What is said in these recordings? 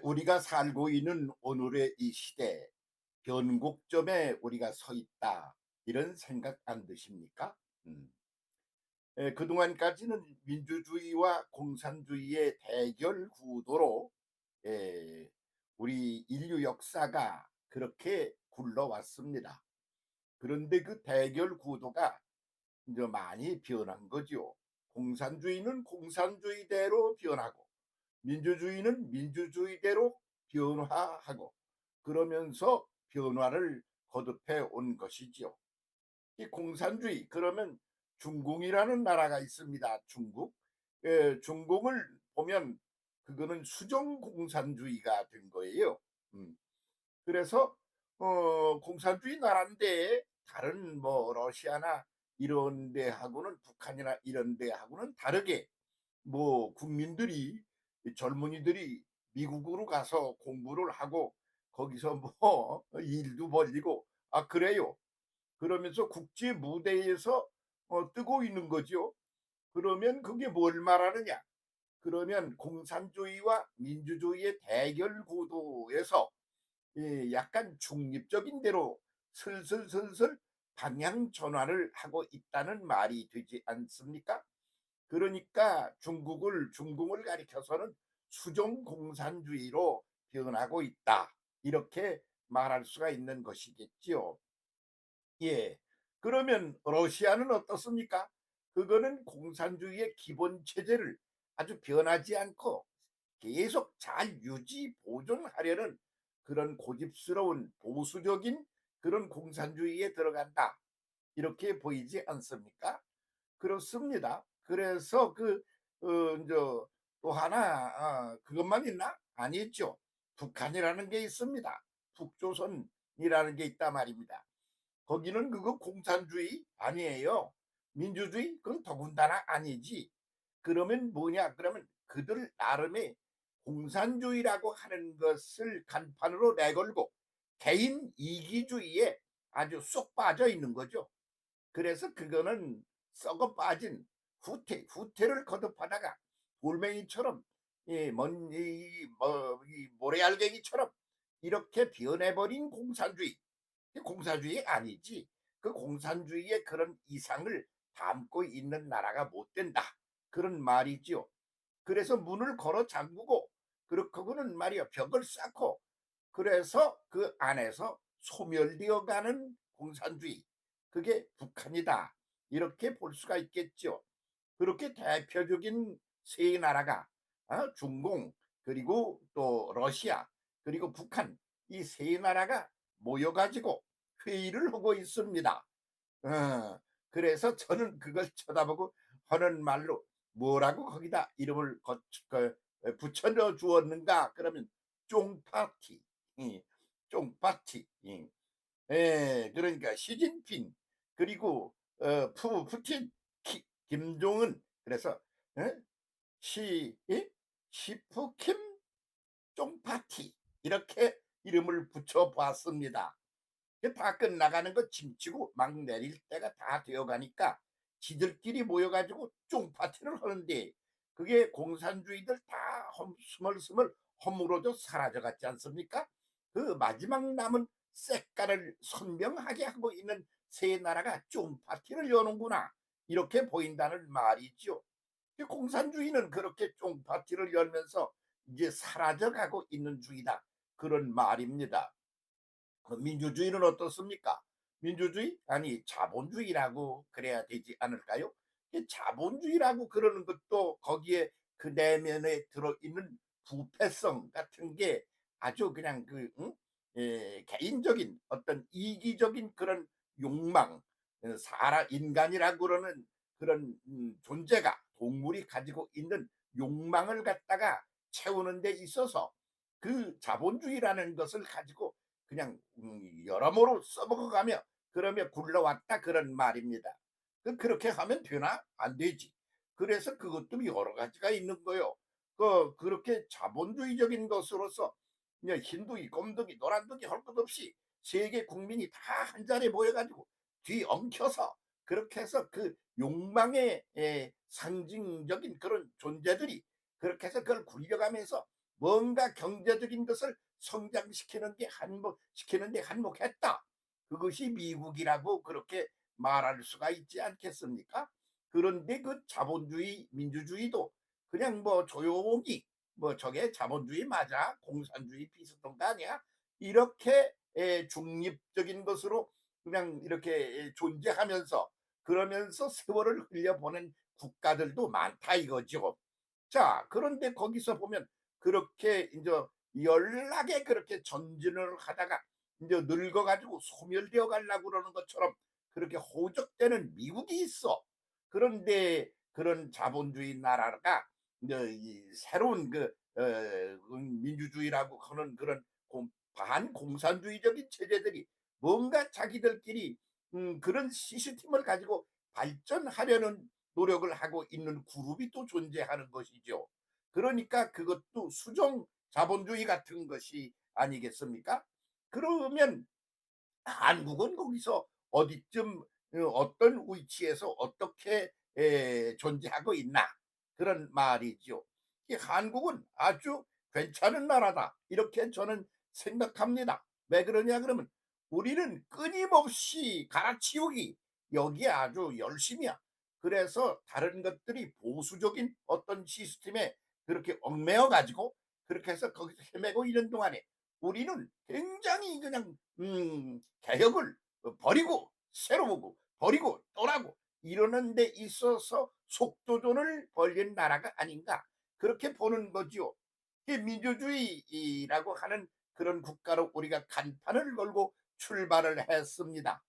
우리가 살고 있는 오늘의 이 시대, 변곡점에 우리가 서 있다. 이런 생각 안 드십니까? 음. 그동안까지는 민주주의와 공산주의의 대결 구도로 에, 우리 인류 역사가 그렇게 굴러왔습니다. 그런데 그 대결 구도가 이제 많이 변한 거죠. 공산주의는 공산주의대로 변하고 민주주의는 민주주의대로 변화하고 그러면서 변화를 거듭해 온 것이지요. 이 공산주의 그러면 중공이라는 나라가 있습니다. 중국. 중공을 보면 그거는 수정 공산주의가 된 거예요. 음. 그래서 공산주의 나라인데 다른 뭐 러시아나 이런 데하고는 북한이나 이런 데하고는 다르게 뭐 국민들이 젊은이들이 미국으로 가서 공부를 하고 거기서 뭐 일도 벌리고 그래요. 그러면서 국제 무대에서 뜨고 있는 거죠. 그러면 그게 뭘 말하느냐? 그러면 공산주의와 민주주의의 대결 구도에서 약간 중립적인 대로 슬슬슬슬 방향 전환을 하고 있다는 말이 되지 않습니까? 그러니까 중공을 가리켜서는 수종 공산주의로 변하고 있다. 이렇게 말할 수가 있는 것이겠지요. 예. 그러면 러시아는 어떻습니까? 그거는 공산주의의 기본 체제를 아주 변하지 않고 계속 잘 유지 보존하려는 그런 고집스러운 보수적인 그런 공산주의에 들어간다. 이렇게 보이지 않습니까? 그렇습니다. 그래서 저 또 하나 그것만 있나? 아니죠. 북한이라는 게 있습니다. 북조선이라는 게 있단 말입니다. 거기는 그거 공산주의 아니에요. 민주주의? 그건 더군다나 아니지. 그러면 뭐냐? 그러면 그들 나름의 공산주의라고 하는 것을 간판으로 내걸고 개인 이기주의에 아주 쏙 빠져 있는 거죠. 그래서 그거는 썩어 빠진 후퇴를 거듭하다가 돌멩이처럼 이 모래알갱이처럼 이렇게 변해버린 공산주의. 공산주의 아니지. 그 공산주의의 그런 이상을 담고 있는 나라가 못 된다. 그런 말이지요. 그래서 문을 걸어 잠그고 그렇고는 말이요 벽을 쌓고 그래서 그 안에서 소멸되어 가는 공산주의 그게 북한이다 이렇게 볼 수가 있겠죠. 그렇게 대표적인 세 나라가 중공 그리고 또 러시아 그리고 북한 이 세 나라가 모여가지고 회의를 하고 있습니다. 어, 그래서 저는 그걸 쳐다보고 하는 말로 뭐라고 거기다 이름을 붙여 주었는가 그러면 쫑파티. 이, 쫑파티. 그러니까 시진핑 그리고 푸틴 김종은 그래서 에? 시프킴 쫑파티 이렇게 이름을 붙여 봤습니다. 다 끝나가는 거 짐치고 막 내릴 때가 다 되어가니까 지들끼리 모여가지고 쫑파티를 하는데 그게 공산주의들 다 스멀스멀 허물어져 사라져갔지 않습니까? 그 마지막 남은 색깔을 선명하게 하고 있는 세 나라가 쫑파티를 여는구나 이렇게 보인다는 말이죠. 공산주의는 그렇게 쫑파티를 열면서 이제 사라져가고 있는 중이다 그런 말입니다. 민주주의는 어떻습니까? 민주주의? 아니, 자본주의라고 그래야 되지 않을까요? 이 자본주의라고 그러는 것도 거기에 그 내면에 들어있는 부패성 같은 게 아주 그냥 응? 개인적인 어떤 이기적인 그런 욕망, 인간이라고 그러는 그런 존재가 동물이 가지고 있는 욕망을 갖다가 채우는 데 있어서 그 자본주의라는 것을 가지고 그냥 여러모로 써먹어가며 그러며 굴러왔다 그런 말입니다. 그렇게 하면 되나? 안 되지. 그래서 그것도 여러 가지가 있는 거요. 그렇게 자본주의적인 것으로서 그냥 흰둥이, 검둥이, 노란둥이 할 것 없이 세계 국민이 다 한 자리에 모여가지고 뒤엉켜서 그렇게 해서 그 욕망의 상징적인 그런 존재들이 그렇게 해서 그걸 굴려가면서 뭔가 경제적인 것을 성장시키는 게 한몫시키는 데 한몫했다. 그것이 미국이라고 그렇게 말할 수가 있지 않겠습니까? 그런데 그 자본주의, 민주주의도 그냥 뭐 조용히 뭐 저게 자본주의 맞아? 공산주의 비슷한 거 아니야? 이렇게 중립적인 것으로 그냥 이렇게 존재하면서 그러면서 세월을 흘려보낸 국가들도 많다 이거죠. 자, 그런데 거기서 보면 그렇게 이제 연락에 그렇게 전진을 하다가 이제 늙어 가지고 소멸되어 가려고 그러는 것처럼 그렇게 호적되는 미국이 있어. 그런데 그런 자본주의 나라가 이제 이 새로운 민주주의라고 하는 그런 반공산주의적인 체제들이 뭔가 자기들끼리 그런 시스템을 가지고 발전하려는 노력을 하고 있는 그룹이 또 존재하는 것이죠. 그러니까 그것도 수종 자본주의 같은 것이 아니겠습니까? 그러면 한국은 거기서 어디쯤 어떤 위치에서 어떻게 존재하고 있나 그런 말이죠. 이 한국은 아주 괜찮은 나라다 이렇게 저는 생각합니다. 왜 그러냐 그러면 우리는 끊임없이 갈아치우기 여기에 아주 열심이야. 그래서 다른 것들이 보수적인 어떤 시스템에 그렇게 얽매여 가지고 그렇게 해서 거기서 헤매고 있는 동안에 우리는 굉장히 그냥 개혁을 버리고 새로 보고 버리고 떠나고 이러는 데 있어서 속도전을 벌린 나라가 아닌가 그렇게 보는 거지요. 이 민주주의라고 하는 그런 국가로 우리가 간판을 걸고 출발을 했습니다.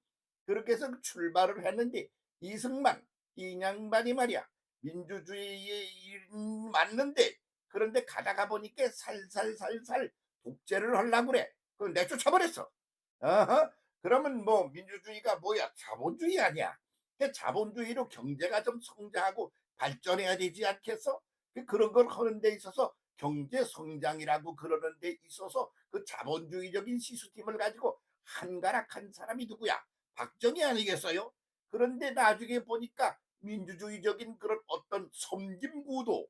그렇게 해서 출발을 했는데 이승만 이 양반이 말이야 민주주의에 맞는데 그런데 가다가 보니까 살살살살 독재를 하려고 그래. 그걸 내쫓아 버렸어. 어허. 그러면 뭐 민주주의가 뭐야? 자본주의 아니야. 그 자본주의로 경제가 좀 성장하고 발전해야 되지 않겠어? 그런 걸 하는 데 있어서 경제 성장이라고 그러는 데 있어서 그 자본주의적인 시스템을 가지고 한가락한 사람이 누구야? 박정희 아니겠어요? 그런데 나중에 보니까 민주주의적인 그런 어떤 섬김구도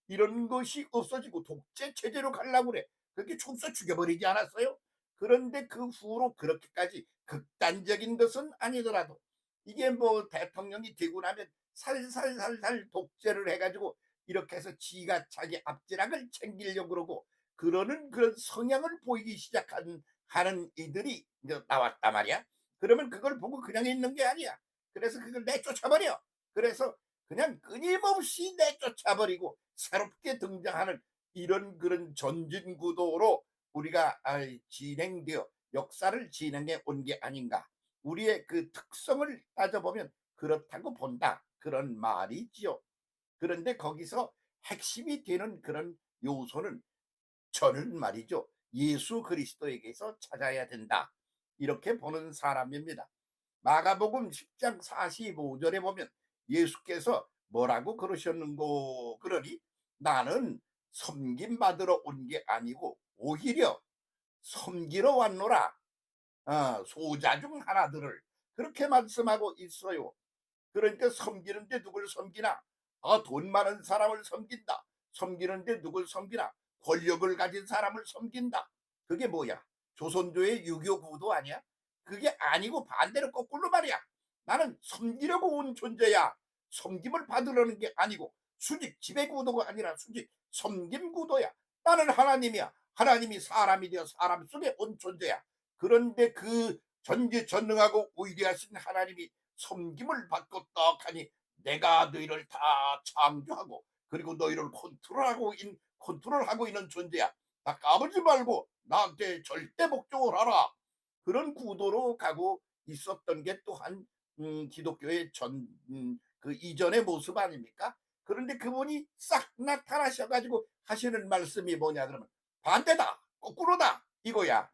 이런 것이 없어지고 독재 체제로 가려고 그래. 그렇게 총써 죽여버리지 않았어요? 그런데 그 후로 그렇게까지 극단적인 것은 아니더라도 이게 뭐 대통령이 되고 나면 살살살살 독재를 해가지고 이렇게 해서 지가 자기 앞지락을 챙기려고 그러고 그러는 그런 성향을 보이기 시작한 하는 이들이 이제 나왔단 말이야. 그러면 그걸 보고 그냥 있는 게 아니야. 그래서 그걸 내쫓아버려. 그래서 그냥 끊임없이 내쫓아버리고 새롭게 등장하는 이런 그런 전진 구도로 우리가 진행되어 역사를 진행해 온 게 아닌가. 우리의 그 특성을 따져보면 그렇다고 본다. 그런 말이지요. 그런데 거기서 핵심이 되는 그런 요소는 저는 말이죠. 예수 그리스도에게서 찾아야 된다. 이렇게 보는 사람입니다. 마가복음 10장 45절에 보면 예수께서 뭐라고 그러셨는고 그러니 나는 섬김 받으러 온 게 아니고 오히려 섬기러 왔노라. 소자 중 하나들을 그렇게 말씀하고 있어요. 그러니까 섬기는데 누굴 섬기나? 돈 많은 사람을 섬긴다. 섬기는데 누굴 섬기나? 권력을 가진 사람을 섬긴다. 그게 뭐야? 조선조의 유교 구도 아니야? 그게 아니고 반대로 거꾸로 말이야. 나는 섬기려고 온 존재야. 섬김을 받으려는 게 아니고 수직 지배 구도가 아니라 수직 섬김 구도야. 나는 하나님이야. 하나님이 사람이 되어 사람 속에 온 존재야. 그런데 그 전지전능하고 위대하신 하나님이 섬김을 받고 떡하니 내가 너희를 다 창조하고 그리고 너희를 컨트롤하고 있는 존재야. 나 까불지 말고 나한테 절대 복종을 하라. 그런 구도로 가고 있었던 게 또한 기독교의 그 이전의 모습 아닙니까? 그런데 그분이 싹 나타나셔 가지고 하시는 말씀이 뭐냐 그러면 반대다. 거꾸로다. 이거야.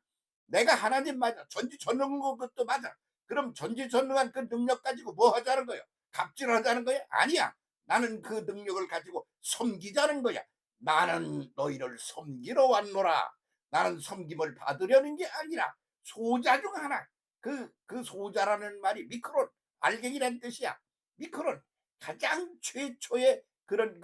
내가 하나님 맞아. 전지전능한 것도 맞아. 그럼 전지전능한 그 능력 가지고 뭐 하자는 거야? 갑질하자는 거야? 아니야. 나는 그 능력을 가지고 섬기자는 거야. 나는 너희를 섬기러 왔노라. 나는 섬김을 받으려는 게 아니라 소자 중 하나. 그 소자라는 말이 미크론, 알갱이란 뜻이야. 미크론, 가장 최초의 그런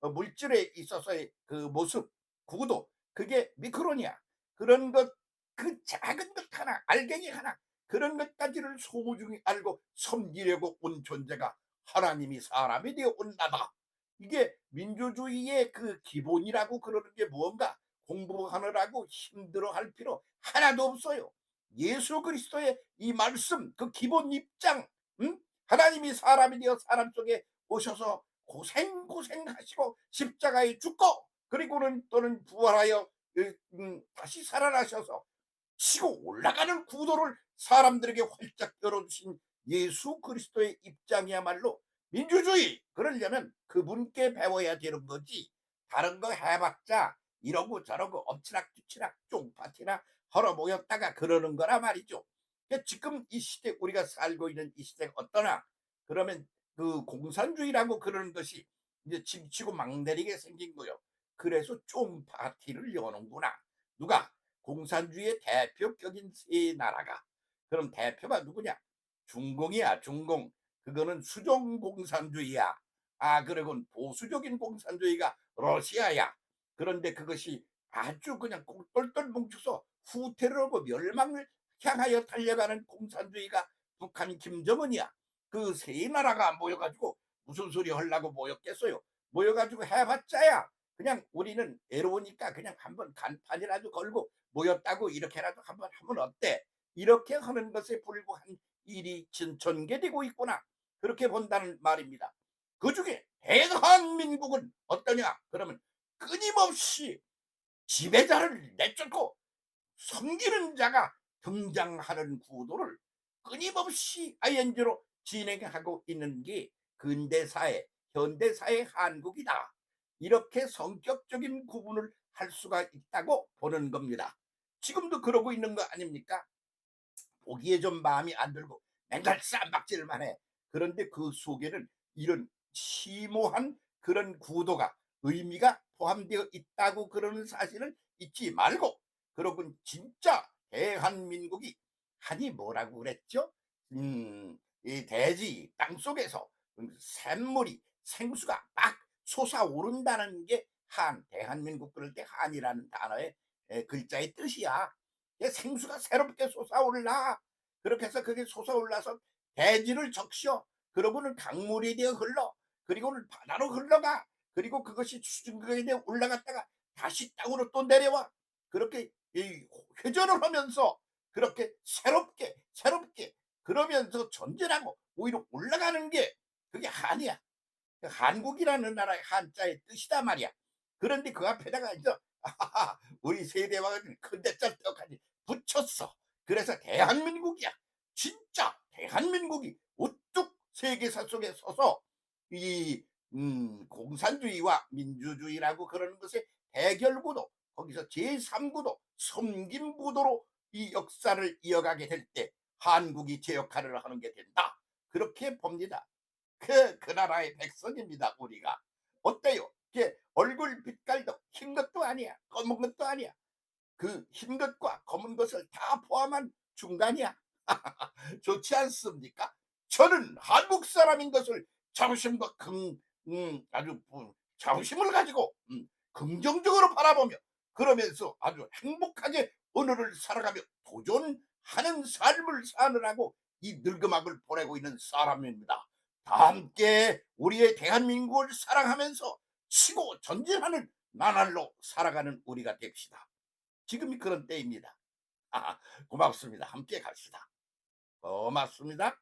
물질에 있어서의 그 모습, 구도, 그게 미크론이야. 그런 것, 그 작은 것 하나, 알갱이 하나, 그런 것까지를 소중히 알고 섬기려고 온 존재가 하나님이 사람이 되어 온다다. 이게 민주주의의 그 기본이라고. 그러는 게 무언가 공부하느라고 힘들어할 필요 하나도 없어요. 예수 그리스도의 이 말씀, 그 기본 입장, 응? 하나님이 사람이 되어 사람 속에 오셔서 고생하시고 십자가에 죽고, 그리고는 또는 부활하여 다시 살아나셔서 치고 올라가는 구도를 사람들에게 활짝 열어주신 예수 그리스도의 입장이야말로 민주주의. 그러려면 그분께 배워야 되는 거지, 다른 거 해봤자 이러고 저러고 엎치락뒤치락 쫑파티나 헐어 모였다가 그러는 거라 말이죠. 그러니까 지금 이 시대, 우리가 살고 있는 이 시대가 어떠나, 그러면 그 공산주의라고 그러는 것이 이제 침치고 막 내리게 생긴 거요. 그래서 쫑파티를 여는구나. 누가? 공산주의의 대표격인 세 나라가. 그럼 대표가 누구냐? 중공이야, 중공. 그거는 수종 공산주의야. 아, 그리고 보수적인 공산주의가 러시아야. 그런데 그것이 아주 그냥 똘똘 뭉쳐서 후퇴를 하고 멸망을 향하여 달려가는 공산주의가 북한 김정은이야. 그 세 나라가 모여가지고 무슨 소리 하려고 모였겠어요? 모여가지고 해봤자야 그냥 우리는 애로우니까 그냥 한번 간판이라도 걸고 모였다고 이렇게라도 한번 하면 어때? 이렇게 하는 것에 불과한 일이 전개되고 있구나. 그렇게 본다는 말입니다. 그중에 대한민국은 어떠냐? 그러면 끊임없이 지배자를 내쫓고 섬기는 자가 등장하는 구도를 끊임없이 ING로 진행하고 있는 게 근대사회, 현대사회 한국이다. 이렇게 성격적인 구분을 할 수가 있다고 보는 겁니다. 지금도 그러고 있는 거 아닙니까? 보기에 좀 마음이 안 들고 맨날 쌈박질만 해. 그런데 그 속에는 이런 심오한 그런 구도가, 의미가 포함되어 있다고 그러는 사실을 잊지 말고, 그러군 진짜 대한민국이 한이 뭐라고 그랬죠? 이 대지 땅속에서 샘물이, 생수가 막 솟아오른다는 게 대한민국 그럴 때 한이라는 단어의 글자의 뜻이야. 생수가 새롭게 솟아올라. 그렇게 해서 그게 솟아올라서 대지를 적셔. 그러고는 강물이 되어 흘러. 그리고는 바다로 흘러가. 그리고 그것이 수증기에 되어 올라갔다가 다시 땅으로 또 내려와. 그렇게 회전을 하면서 그렇게 새롭게 그러면서 전진하고 오히려 올라가는 게 그게 한이야. 한국이라는 나라의 한자의 뜻이다 말이야. 그런데 그 앞에다가 이제 우리 세대와 큰 대자 떡하니 붙였어. 그래서 대한민국이야. 진짜 대한민국이 우뚝 세계사 속에 서서 이 공산주의와 민주주의라고 그러는 것의 대결구도, 거기서 제3구도 섬김구도로 이 역사를 이어가게 될 때 한국이 제 역할을 하는 게 된다. 그렇게 봅니다. 그 나라의 백성입니다, 우리가. 어때요? 이게 얼굴 빛깔도 흰 것도 아니야, 검은 것도 아니야. 그 흰 것과 검은 것을 다 포함한 중간이야. 좋지 않습니까? 저는 한국 사람인 것을 자부심과 아주 자부심을 가지고 긍정적으로 바라보며, 그러면서 아주 행복하게 오늘을 살아가며 도전하는 삶을 사느라고 이 늙음악을 보내고 있는 사람입니다. 다 함께 우리의 대한민국을 사랑하면서 치고 전진하는 나날로 살아가는 우리가 됩시다. 지금이 그런 때입니다. 고맙습니다. 함께 갑시다. 고맙습니다.